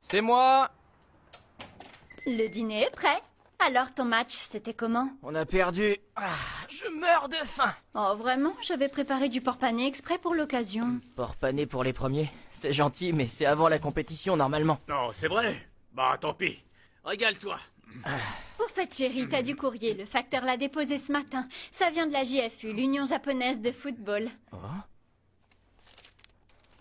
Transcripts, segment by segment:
C'est moi. Le dîner est prêt. Alors ton match, c'était comment? On a perdu. Ah, je meurs de faim. Oh vraiment? J'avais préparé du porc pané exprès pour l'occasion. Porc pané pour les premiers. C'est gentil, mais c'est avant la compétition normalement. Non, c'est vrai. Bah tant pis. Régale-toi. Au fait chérie, t'as du courrier. Le facteur l'a déposé ce matin. Ça vient de la JFU, l'Union japonaise de football. Oh.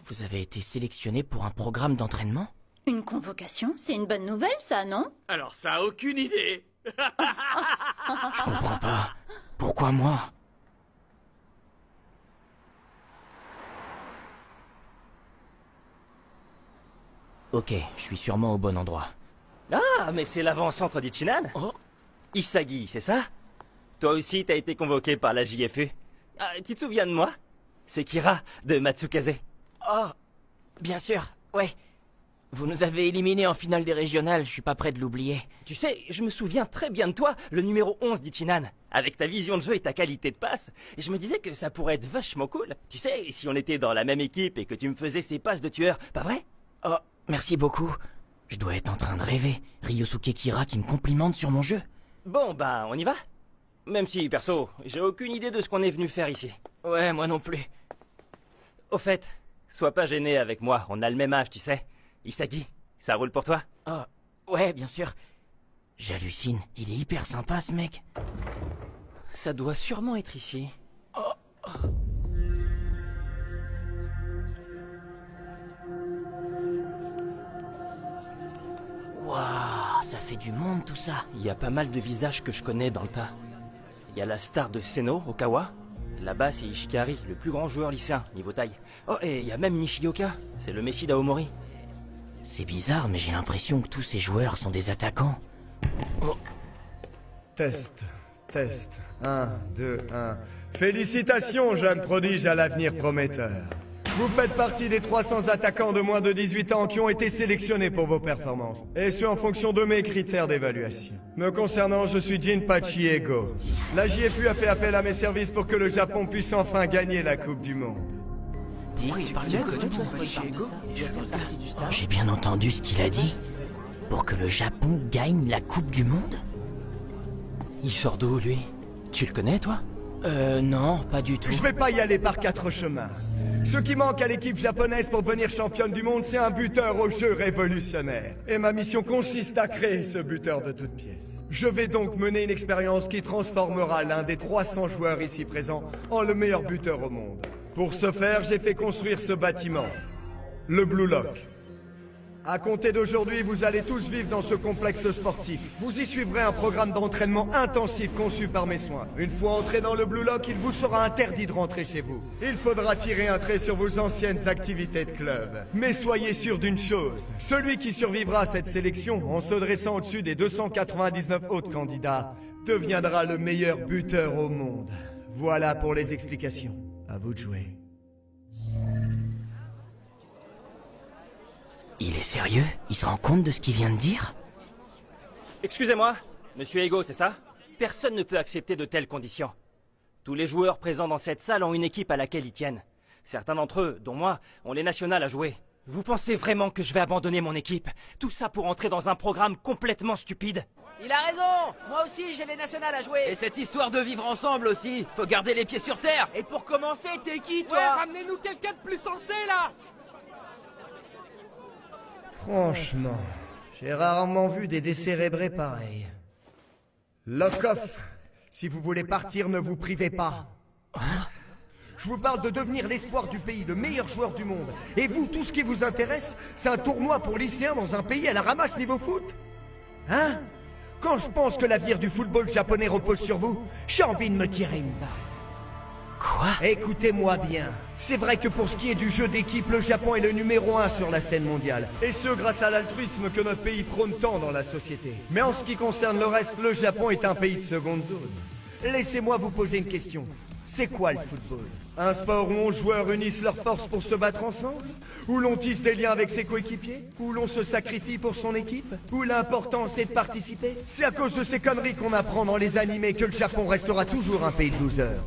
Vous avez été sélectionné pour un programme d'entraînement? Une convocation? C'est une bonne nouvelle ça, non? Alors ça a aucune idée. Je comprends pas. Pourquoi moi? Ok, je suis sûrement au bon endroit. Ah, mais c'est l'avant-centre d'Ichinan. Oh. Isagi, c'est ça? Toi aussi, t'as été convoqué par la JFU. Ah, tu te souviens de moi? C'est Kira, de Matsukaze. Oh, bien sûr, ouais. Vous nous avez éliminés en finale des régionales, je suis pas prêt de l'oublier. Tu sais, je me souviens très bien de toi, le numéro 11 d'Ichinan. Avec ta vision de jeu et ta qualité de passe. Et je me disais que ça pourrait être vachement cool. Tu sais, si on était dans la même équipe et que tu me faisais ces passes de tueur, pas vrai? Oh, merci beaucoup. Je dois être en train de rêver. Ryosuke Kira qui me complimente sur mon jeu. Bon, bah, on y va? Même si, perso, j'ai aucune idée de ce qu'on est venu faire ici. Ouais, moi non plus. Au fait, sois pas gêné avec moi, on a le même âge, tu sais. Isagi, ça roule pour toi? Oh, ouais, bien sûr. J'hallucine, il est hyper sympa ce mec. Ça doit sûrement être ici. Waouh, ça fait du monde tout ça. Il y a pas mal de visages que je connais dans le tas. Il y a la star de Seno, Okawa. Là-bas, c'est Ishikari, le plus grand joueur lycéen, niveau taille. Oh, et il y a même Nishioka, c'est le messie d'Aomori. C'est bizarre, mais j'ai l'impression que tous ces joueurs sont des attaquants. Oh. Test, test. 1, 2, 1. Félicitations, jeune prodige à l'avenir prometteur. Vous faites partie des 300 attaquants de moins de 18 ans qui ont été sélectionnés pour vos performances. Et ce en fonction de mes critères d'évaluation. Me concernant, je suis Jinpachi Ego. La JFU a fait appel à mes services pour que le Japon puisse enfin gagner la Coupe du Monde. J'ai bien entendu ce qu'il a dit. Pour que le Japon gagne la Coupe du Monde? Il sort d'où, lui? Tu le connais, toi? Non, pas du tout. Je vais pas y aller par 4 chemins. Ce qui manque à l'équipe japonaise pour devenir championne du monde, c'est un buteur au jeu révolutionnaire. Et ma mission consiste à créer ce buteur de toutes pièces. Je vais donc mener une expérience qui transformera l'un des 300 joueurs ici présents en le meilleur buteur au monde. Pour ce faire, j'ai fait construire ce bâtiment, le Blue Lock. À compter d'aujourd'hui, vous allez tous vivre dans ce complexe sportif. Vous y suivrez un programme d'entraînement intensif conçu par mes soins. Une fois entré dans le Blue Lock, il vous sera interdit de rentrer chez vous. Il faudra tirer un trait sur vos anciennes activités de club. Mais soyez sûr d'une chose, celui qui survivra à cette sélection, en se dressant au-dessus des 299 autres candidats, deviendra le meilleur buteur au monde. Voilà pour les explications. À vous de jouer. Il est sérieux? Il se rend compte de ce qu'il vient de dire? Excusez-moi, monsieur Ego, c'est ça? Personne ne peut accepter de telles conditions. Tous les joueurs présents dans cette salle ont une équipe à laquelle ils tiennent. Certains d'entre eux, dont moi, ont les nationales à jouer. Vous pensez vraiment que je vais abandonner mon équipe? Tout ça pour entrer dans un programme complètement stupide? Il a raison. Moi aussi, j'ai les nationales à jouer. Et cette histoire de vivre ensemble aussi, faut garder les pieds sur terre. Et pour commencer, t'es qui, toi? Ouais, ramenez-nous quelqu'un de plus sensé, là. Franchement, j'ai rarement vu des décérébrés pareils. Lock off. Si vous voulez partir, ne vous privez pas. Je vous parle de devenir l'espoir du pays, le meilleur joueur du monde. Et vous, tout ce qui vous intéresse, c'est un tournoi pour lycéens dans un pays à la ramasse niveau foot? Hein? Quand je pense que l'avenir du football japonais repose sur vous, j'ai envie de me tirer une balle. Quoi? Écoutez-moi bien. C'est vrai que pour ce qui est du jeu d'équipe, le Japon est le numéro 1 sur la scène mondiale. Et ce, grâce à l'altruisme que notre pays prône tant dans la société. Mais en ce qui concerne le reste, le Japon est un pays de seconde zone. Laissez-moi vous poser une question. C'est quoi le football? Un sport où 11 joueurs unissent leurs forces pour se battre ensemble? Où l'on tisse des liens avec ses coéquipiers? Où l'on se sacrifie pour son équipe? Où l'important c'est de participer? C'est à cause de ces conneries qu'on apprend dans les animés que le Japon restera toujours un pays de losers.